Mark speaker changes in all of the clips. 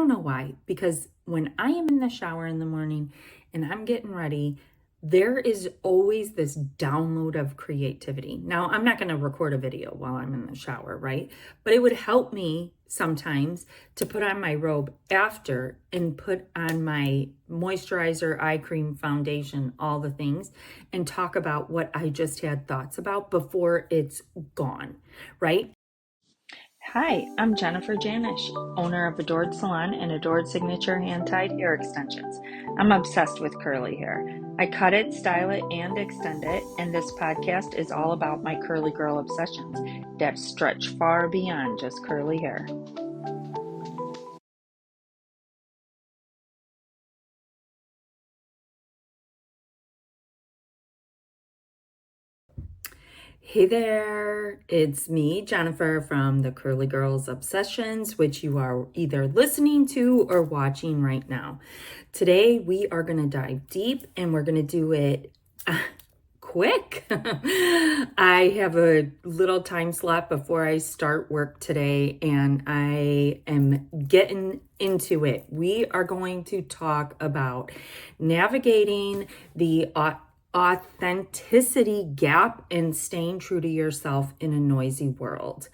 Speaker 1: don't know why, because when I am in the shower in the morning and I'm getting ready, there is always this download of creativity. Now, I'm not going to record a video while I'm in the shower, right? But it would help me sometimes to put on my robe after and put on my moisturizer, eye cream, foundation, all the things, and talk about what I just had thoughts about before it's gone, right? Hi, I'm Jennifer Janish, owner of Adored Salon and Adored Signature Hand-Tied Hair Extensions. I'm obsessed with curly hair. I cut it, style it, and extend it, and this podcast is all about my curly girl obsessions that stretch far beyond just curly hair. Hey there, it's me, Jennifer, from the Curly Girls Obsessions, which you are either listening to or watching right now. Today, we are going to dive deep and we're going to do it quick. I have a little time slot before I start work today and I am getting into it. We are going to talk about navigating the authenticity gap and staying true to yourself in a noisy world.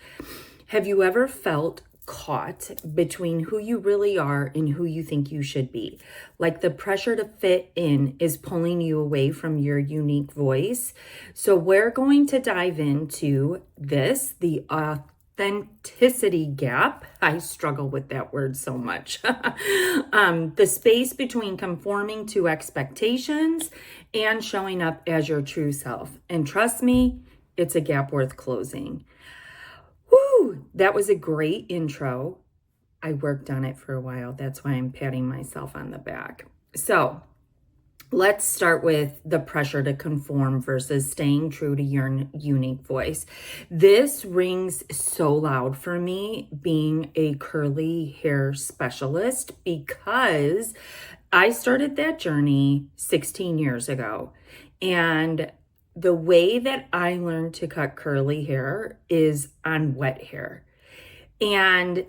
Speaker 1: Have you ever felt caught between who you really are and who you think you should be? Like the pressure to fit in is pulling you away from your unique voice. So we're going to dive into this, the authenticity gap. I struggle with that word so much. The space between conforming to expectations and showing up as your true self. And trust me, it's a gap worth closing. Woo! That was a great intro. I worked on it for a while. That's why I'm patting myself on the back. So let's start with the pressure to conform versus staying true to your unique voice. This rings so loud for me being a curly hair specialist because I started that journey 16 years ago. And the way that I learned to cut curly hair is on wet hair. And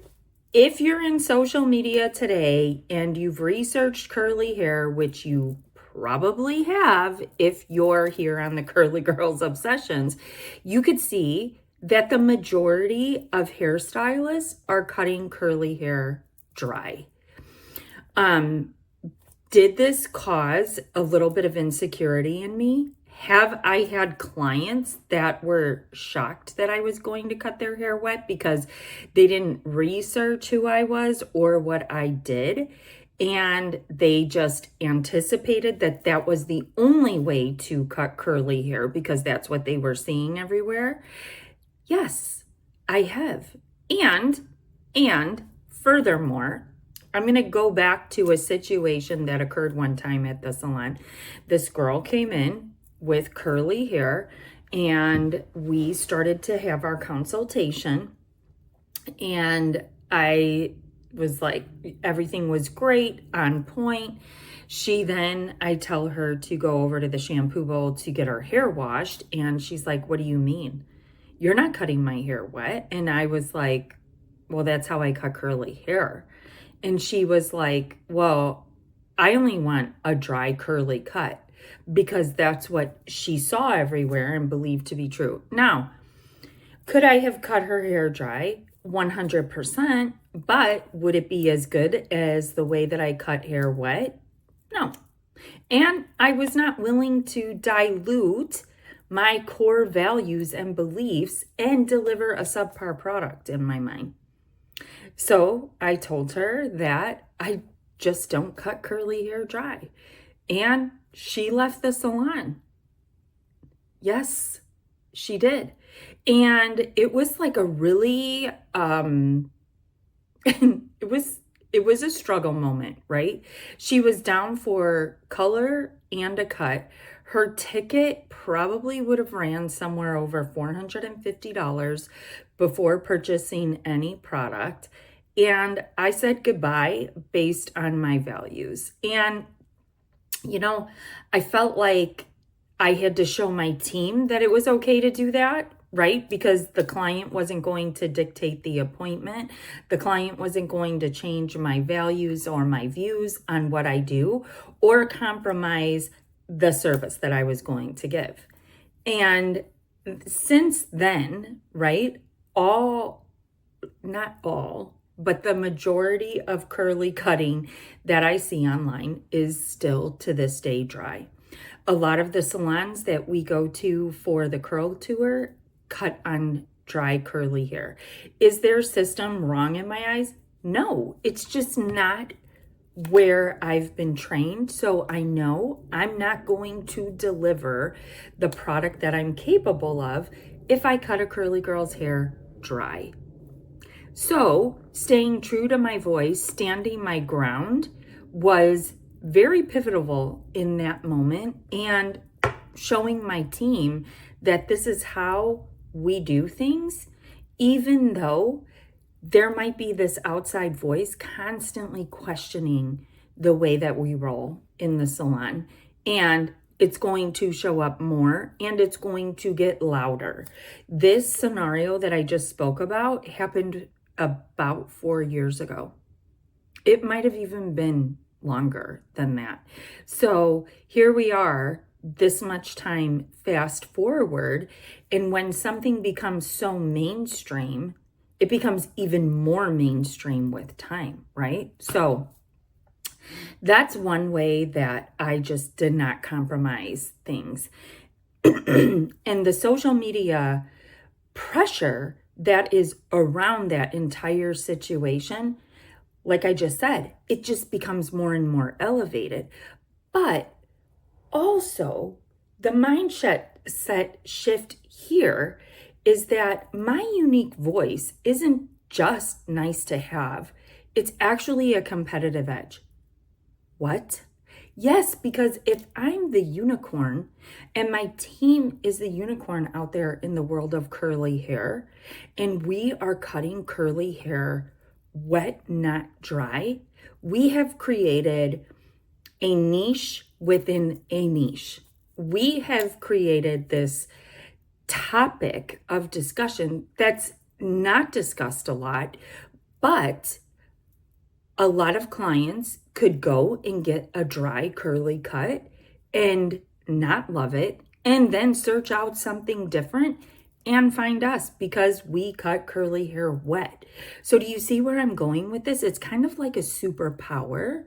Speaker 1: if you're in social media today and you've researched curly hair, which you probably have if you're here on the Curly Girls Obsessions, you could see that the majority of hairstylists are cutting curly hair dry. Did this cause a little bit of insecurity in me? Have I had clients that were shocked that I was going to cut their hair wet because they didn't research who I was or what I did? And they just anticipated that that was the only way to cut curly hair because that's what they were seeing everywhere. Yes, I have. And furthermore, I'm going to go back to a situation that occurred one time at the salon. This girl came in with curly hair and we started to have our consultation, and I was like, everything was great, on point. I tell her to go over to the shampoo bowl to get her hair washed. And she's like, what do you mean? You're not cutting my hair wet. And I was like, well, that's how I cut curly hair. And she was like, well, I only want a dry curly cut, because that's what she saw everywhere and believed to be true. Now, could I have cut her hair dry? 100%, but would it be as good as the way that I cut hair wet? No. And I was not willing to dilute my core values and beliefs and deliver a subpar product in my mind. So I told her that I just don't cut curly hair dry. And she left the salon. Yes, she did. And it was like a really, it was a struggle moment, right? She was down for color and a cut. Her ticket probably would have ran somewhere over $450 before purchasing any product. And I said goodbye based on my values. And, you know, I felt like I had to show my team that it was okay to do that, right? Because the client wasn't going to dictate the appointment. The client wasn't going to change my values or my views on what I do or compromise the service that I was going to give. And since then, right, not all, but the majority of curly cutting that I see online is still to this day dry. A lot of the salons that we go to for the curl tour cut on dry curly hair. Is their system wrong in my eyes? No, it's just not where I've been trained. So I know I'm not going to deliver the product that I'm capable of if I cut a curly girl's hair dry. So staying true to my voice, standing my ground was very pivotal in that moment, and showing my team that this is how we do things, even though there might be this outside voice constantly questioning the way that we roll in the salon. And it's going to show up more and it's going to get louder. This scenario that I just spoke about happened about 4 years ago. It might have even been longer than that. So here we are, this much time fast forward, and when something becomes so mainstream, it becomes even more mainstream with time, right? So that's one way that I just did not compromise things. And the social media pressure that is around that entire situation, like I just said, it just becomes more and more elevated. But also, the mindset shift here is that my unique voice isn't just nice to have. It's actually a competitive edge. What? Yes, because if I'm the unicorn and my team is the unicorn out there in the world of curly hair, and we are cutting curly hair wet, not dry, we have created a niche within a niche. We have created this topic of discussion that's not discussed a lot, but a lot of clients could go and get a dry curly cut and not love it, and then search out something different and find us because we cut curly hair wet. So do you see where I'm going with this? It's kind of like a superpower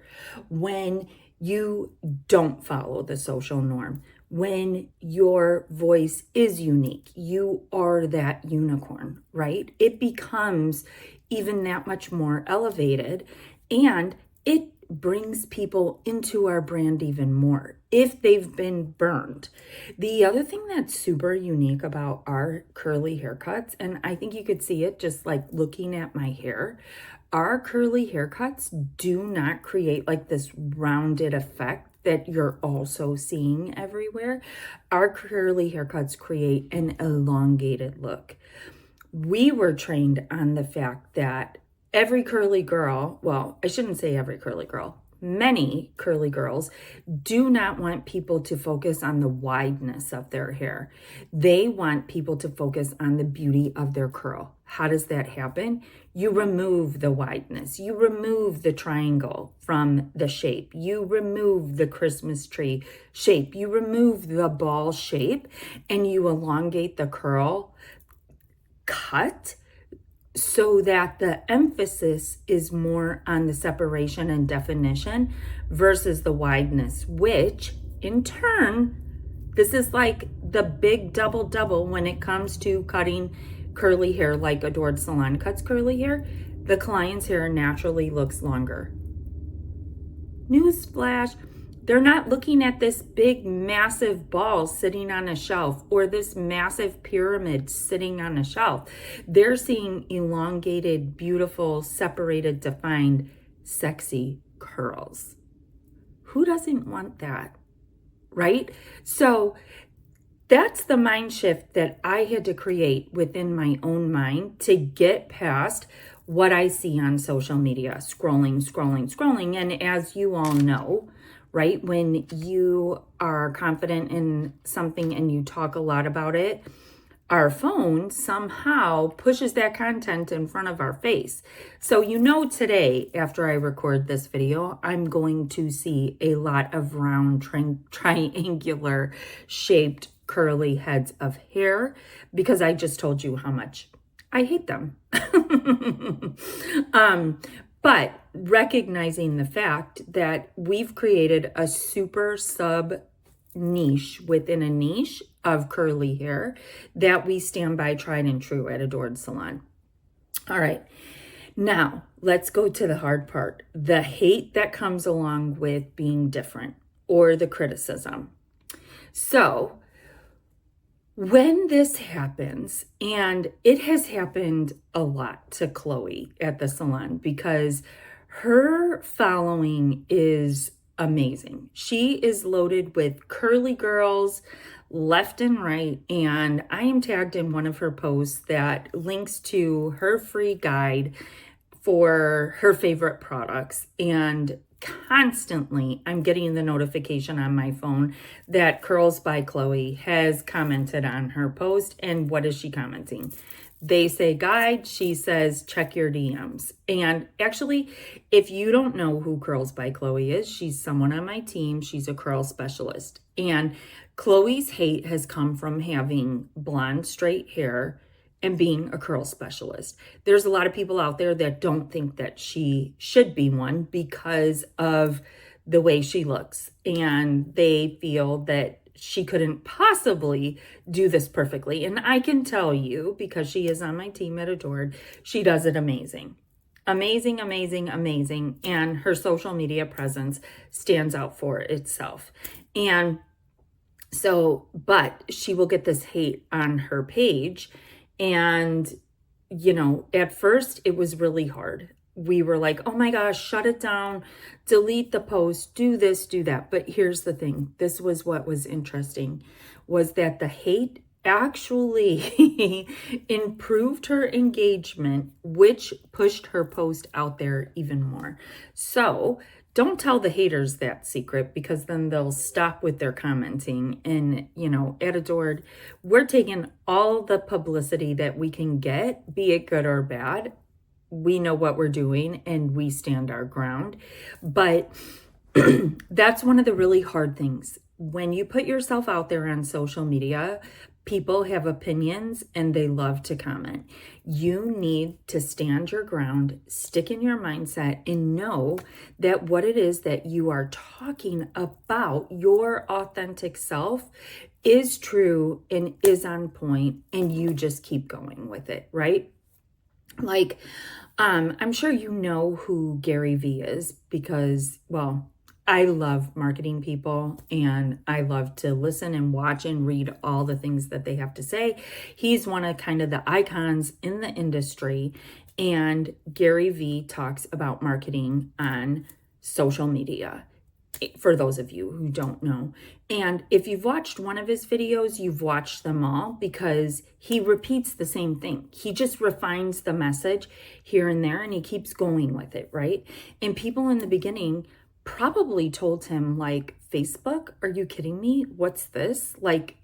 Speaker 1: when you don't follow the social norm, when your voice is unique, you are that unicorn, right? It becomes even that much more elevated, and it brings people into our brand even more if they've been burned. The other thing that's super unique about our curly haircuts, and I think you could see it just like looking at my hair, our curly haircuts do not create like this rounded effect that you're also seeing everywhere. Our curly haircuts create an elongated look. We were trained on the fact that every curly girl, well, I shouldn't say every curly girl, many curly girls do not want people to focus on the wideness of their hair. They want people to focus on the beauty of their curl. How does that happen? You remove the wideness. You remove the triangle from the shape. You remove the Christmas tree shape. You remove the ball shape and you elongate the curl cut so that the emphasis is more on the separation and definition versus the wideness, which in turn, this is like the big double when it comes to cutting curly hair like Adored Salon cuts curly hair. The client's hair naturally looks longer. Newsflash. They're not looking at this big, massive ball sitting on a shelf or this massive pyramid sitting on a shelf. They're seeing elongated, beautiful, separated, defined, sexy curls. Who doesn't want that, right? So that's the mind shift that I had to create within my own mind to get past what I see on social media, scrolling. And as you all know, right, when you are confident in something and you talk a lot about it, our phone somehow pushes that content in front of our face. So today, after I record this video, I'm going to see a lot of round triangular shaped curly heads of hair because I just told you how much I hate them. But recognizing the fact that we've created a super sub niche within a niche of curly hair that we stand by, tried and true at Adored Salon. All right, now let's go to the hard part, the hate that comes along with being different, or the criticism. So when this happens, and it has happened a lot to Chloe at the salon because her following is amazing. She is loaded with curly girls left and right, and I am tagged in one of her posts that links to her free guide for her favorite products, and constantly I'm getting the notification on my phone that Curls by Chloe has commented on her post. And what is she commenting? They say guide, she says check your DMs. And actually, if you don't know who Curls by Chloe is, she's someone on my team. She's a curl specialist. And Chloe's hate has come from having blonde straight hair and being a curl specialist. There's a lot of people out there that don't think that she should be one because of the way she looks. And they feel that she couldn't possibly do this perfectly. And I can tell you, because she is on my team at Adored, she does it amazing. Amazing, amazing, amazing. And her social media presence stands out for itself. And so, but she will get this hate on her page. And, at first it was really hard. We were like, oh my gosh, shut it down, delete the post, do this, do that. But here's the thing. This was what was interesting, was that the hate actually improved her engagement, which pushed her post out there even more. So don't tell the haters that secret, because then they'll stop with their commenting. And, at Adored, we're taking all the publicity that we can get, be it good or bad. We know what we're doing and we stand our ground. But that's one of the really hard things. When you put yourself out there on social media, people have opinions and they love to comment. You need to stand your ground, stick in your mindset, and know that what it is that you are talking about, your authentic self, is true and is on point, and you just keep going with it, right? Like, I'm sure you know who Gary Vee is because, well, I love marketing people and I love to listen and watch and read all the things that they have to say. He's one of kind of the icons in the industry, and Gary Vee talks about marketing on social media, for those of you who don't know. And if you've watched one of his videos, you've watched them all, because he repeats the same thing. He just refines the message here and there, and he keeps going with it, right? And people in the beginning probably told him, like, Facebook, are you kidding me? What's this?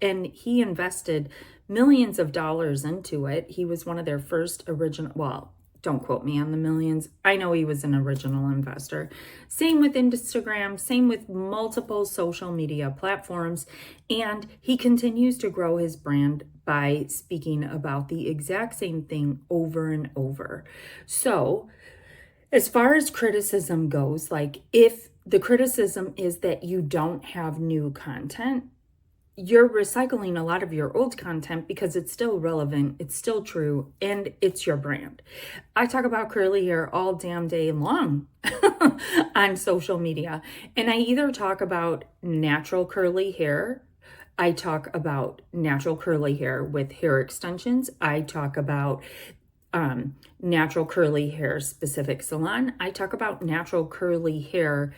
Speaker 1: And he invested millions of dollars into it. He was one of their first original, well, don't quote me on the millions. I know he was an original investor. Same with Instagram, same with multiple social media platforms. And he continues to grow his brand by speaking about the exact same thing over and over. So as far as criticism goes, if the criticism is that you don't have new content, you're recycling a lot of your old content because it's still relevant, it's still true, and it's your brand. I talk about curly hair all damn day long on social media. And I either talk about natural curly hair, I talk about natural curly hair with hair extensions, I talk about natural curly hair specific salon, I talk about natural curly hair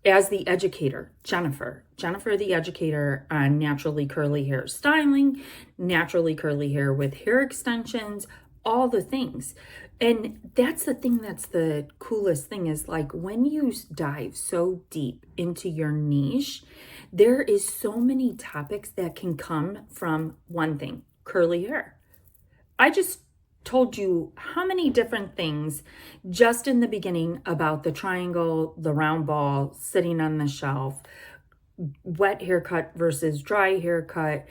Speaker 1: as the educator, Jennifer the educator on naturally curly hair styling, naturally curly hair with hair extensions, all the things. And that's the thing that's the coolest thing, is when you dive so deep into your niche, there is so many topics that can come from one thing, curly hair. I just told you how many different things just in the beginning about the triangle, the round ball, sitting on the shelf, wet haircut versus dry haircut,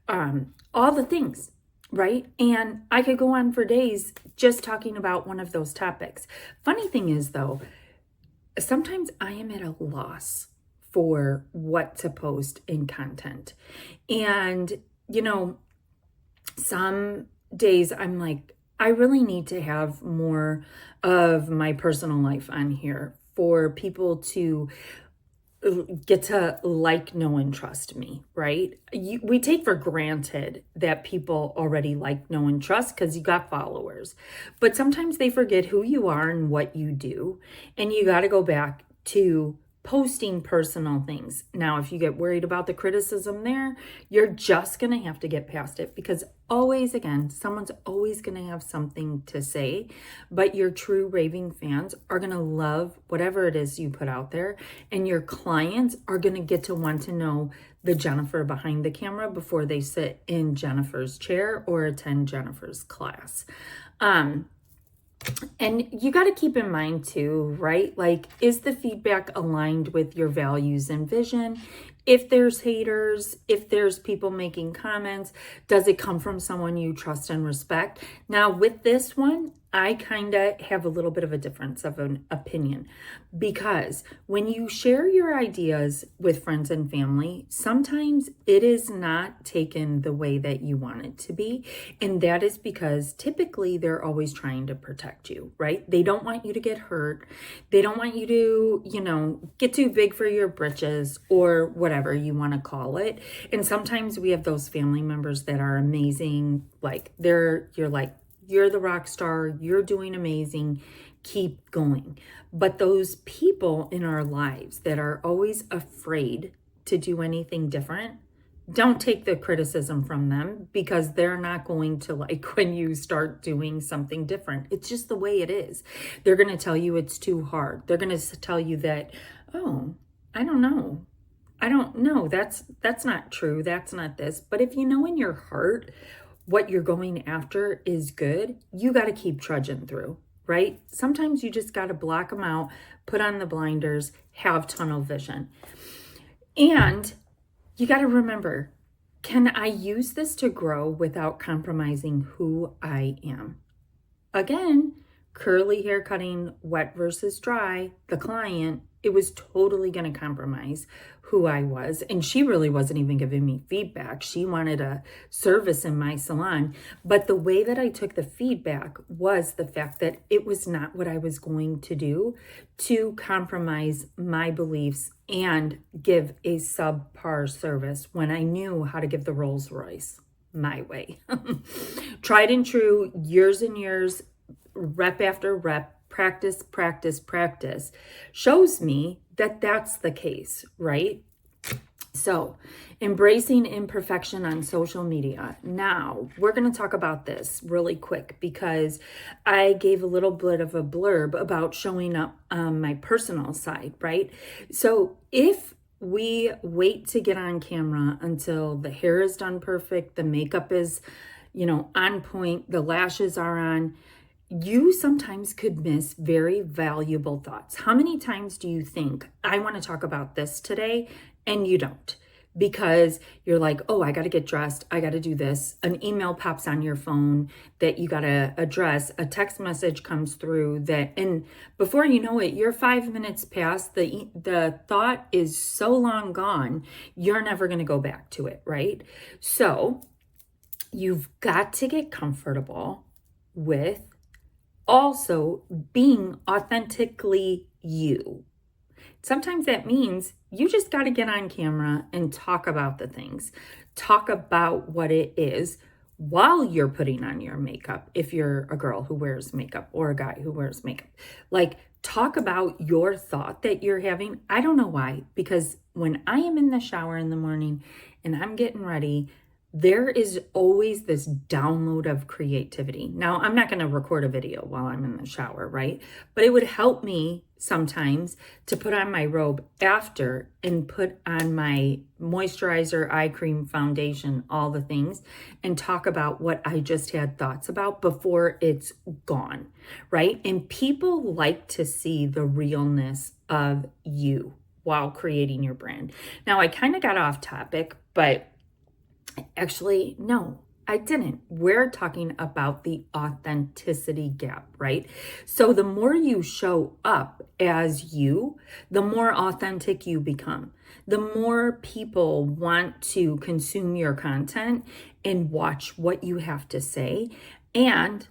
Speaker 1: all the things, right? And I could go on for days just talking about one of those topics. Funny thing is, though, sometimes I am at a loss for what to post in content. And, some days I'm like, I really need to have more of my personal life on here for people to get to like, know, and trust me, right? We take for granted that people already like, know, and trust because you got followers. But sometimes they forget who you are and what you do. And you got to go back to posting personal things. Now, if you get worried about the criticism there, you're just going to have to get past it, because always, again, someone's always going to have something to say, but your true raving fans are going to love whatever it is you put out there, and your clients are going to get to want to know the Jennifer behind the camera before they sit in Jennifer's chair or attend Jennifer's class. And you got to keep in mind too, right? Like, is the feedback aligned with your values and vision? If there's haters, if there's people making comments, does it come from someone you trust and respect? Now, with this one, I kind of have a little bit of a difference of an opinion, because when you share your ideas with friends and family, sometimes it is not taken the way that you want it to be. And that is because typically they're always trying to protect you, right? They don't want you to get hurt. They don't want you to, get too big for your britches, or whatever you want to call it. And sometimes we have those family members that are amazing. Like you're the rock star, you're doing amazing, keep going. But those people in our lives that are always afraid to do anything different, don't take the criticism from them, because they're not going to like when you start doing something different. It's just the way it is. They're going to tell you it's too hard. They're going to tell you that, oh, I don't know. That's not true. That's not this. But if you know in your heart what you're going after is good, you got to keep trudging through, right? Sometimes you just got to block them out, put on the blinders, have tunnel vision. And you got to remember, can I use this to grow without compromising who I am? Again, curly hair cutting, wet versus dry, the client, it was totally going to compromise who I was. And she really wasn't even giving me feedback. She wanted a service in my salon. But the way that I took the feedback was the fact that it was not what I was going to do to compromise my beliefs and give a subpar service when I knew how to give the Rolls Royce my way. Tried and true, years and years, rep after rep, practice, shows me that that's the case, right? So, embracing imperfection on social media. Now, we're going to talk about this really quick, because I gave a little bit of a blurb about showing up on my personal side, right? So, if we wait to get on camera until the hair is done perfect, the makeup is, on point, the lashes are on, you sometimes could miss very valuable thoughts. How many times do you think, I want to talk about this today, and you don't? Because you're like, oh, I got to get dressed. I got to do this. An email pops on your phone that you got to address. A text message comes through and before you know it, you're 5 minutes past. The thought is so long gone, you're never going to go back to it, right? So you've got to get comfortable with also being authentically you. Sometimes that means you just got to get on camera and talk about the things. Talk about what it is while you're putting on your makeup. If you're a girl who wears makeup or a guy who wears makeup, like, talk about your thought that you're having. I don't know why, because when I am in the shower in the morning and I'm getting ready, there is always this download of creativity. Now, I'm not going to record a video while I'm in the shower, right? But it would help me sometimes to put on my robe after and put on my moisturizer, eye cream, foundation, all the things, and talk about what I just had thoughts about before it's gone, right? And people like to see the realness of you while creating your brand. Now, I kind of got off topic, but actually, no, I didn't. We're talking about the authenticity gap, right? So the more you show up as you, the more authentic you become. The more people want to consume your content and watch what you have to say. And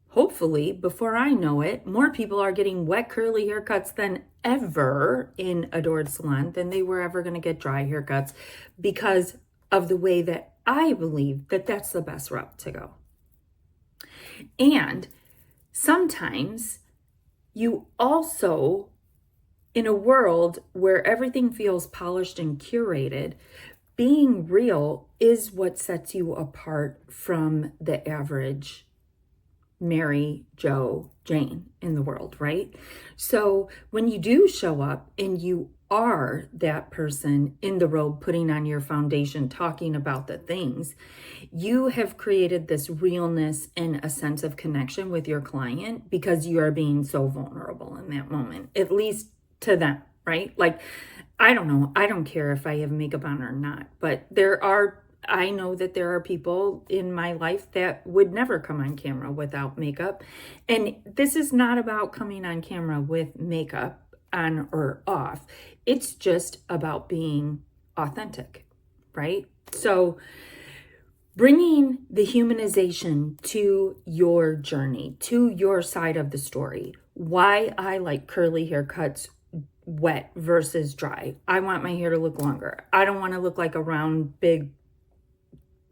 Speaker 1: hopefully, before I know it, more people are getting wet curly haircuts than ever in Adored Salon than they were ever going to get dry haircuts because of the way that I believe that that's the best route to go. And sometimes you also, in a world where everything feels polished and curated, being real is what sets you apart from the average Mary, Joe, Jane in the world, right? So when you do show up and you are that person in the robe, putting on your foundation, talking about the things, you have created this realness and a sense of connection with your client because you are being so vulnerable in that moment, at least to them, right? Like, I don't know. I don't care if I have makeup on or not, but I know that there are people in my life that would never come on camera without makeup. And this is not about coming on camera with makeup on or off. It's just about being authentic, right? So bringing the humanization to your journey, to your side of the story, why I like curly haircuts wet versus dry. I want my hair to look longer. I don't want to look like a round, big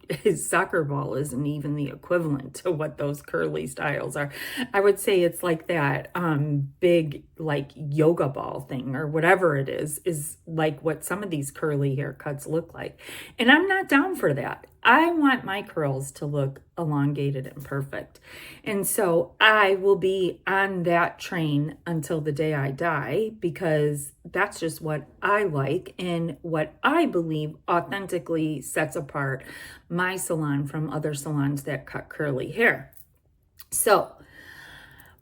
Speaker 1: his soccer ball isn't even the equivalent to what those curly styles are. I would say it's like that big like yoga ball thing or whatever it is like what some of these curly haircuts look like. And I'm not down for that. I want my curls to look elongated and perfect. And so I will be on that train until the day I die because that's just what I like and what I believe authentically sets apart my salon from other salons that cut curly hair. So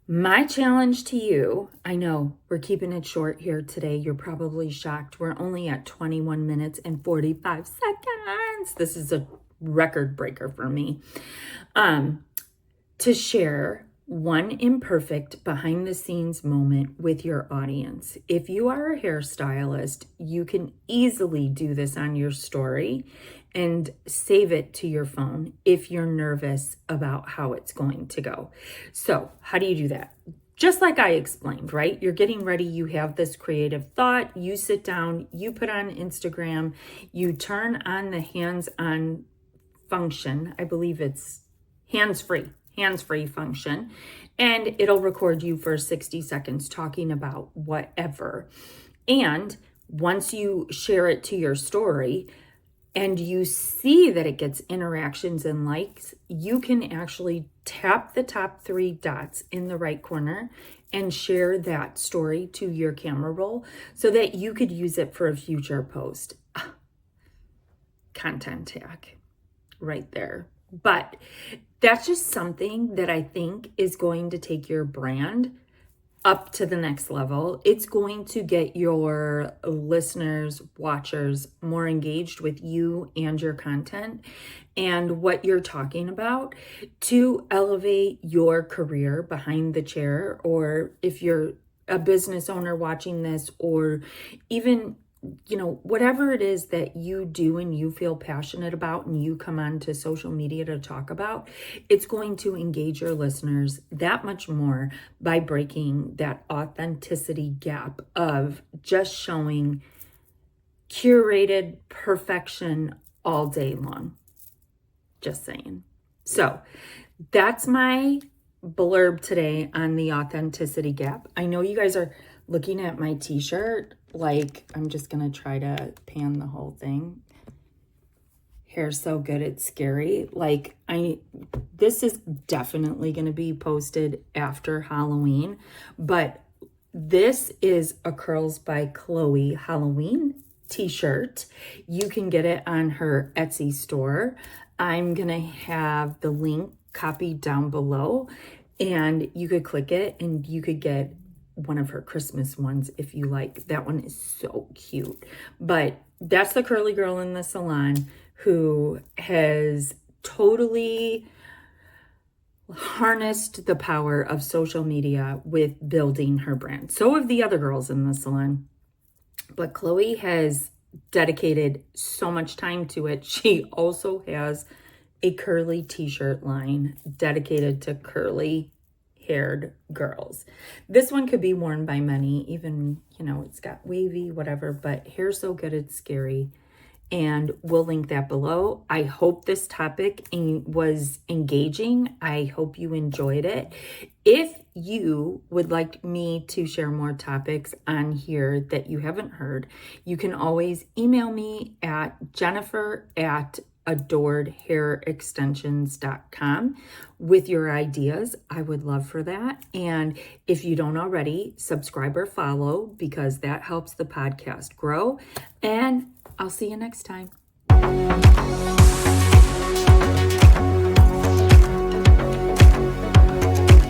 Speaker 1: my challenge to you, I know we're keeping it short here today. You're probably shocked. We're only at 21 minutes and 45 seconds. This is a record breaker for me. To share one imperfect behind the scenes moment with your audience. If you are a hairstylist, you can easily do this on your story and save it to your phone if you're nervous about how it's going to go. So how do you do that? Just like I explained, right? You're getting ready, you have this creative thought, you sit down, you put on Instagram, you turn on the hands-on function. I believe it's hands-free function, and it'll record you for 60 seconds talking about whatever. And once you share it to your story and you see that it gets interactions and likes, you can actually tap the top 3 dots in the right corner and share that story to your camera roll so that you could use it for a future post. Content tag right there. But that's just something that I think is going to take your brand up to the next level. It's going to get your listeners, watchers more engaged with you and your content and what you're talking about to elevate your career behind the chair. Or if you're a business owner watching this, or even whatever it is that you do and you feel passionate about and you come onto social media to talk about, it's going to engage your listeners that much more by breaking that authenticity gap of just showing curated perfection all day long. Just saying. So that's my blurb today on the authenticity gap. I know you guys are looking at my t-shirt, like I'm just gonna try to pan the whole thing. Hair's so good, it's scary. Like this is definitely gonna be posted after Halloween, but This is a Curls by Chloe Halloween t-shirt. You can get it on her Etsy store. I'm going to have the link copied down below, and you could click it and you could get one of her Christmas ones if you like. That one is so cute. But that's the curly girl in the salon who has totally harnessed the power of social media with building her brand. So have the other girls in the salon. But Chloe has dedicated so much time to it. She also has a curly t-shirt line dedicated to curly haired girls. This one could be worn by many, even, it's got wavy, whatever, but hair's so good it's scary. And we'll link that below. I hope this topic was engaging. I hope you enjoyed it. If you would like me to share more topics on here that you haven't heard, you can always email me at jennifer@adoredhairextensions.com with your ideas. I would love for that. And if you don't already, subscribe or follow, because that helps the podcast grow. And I'll see you next time.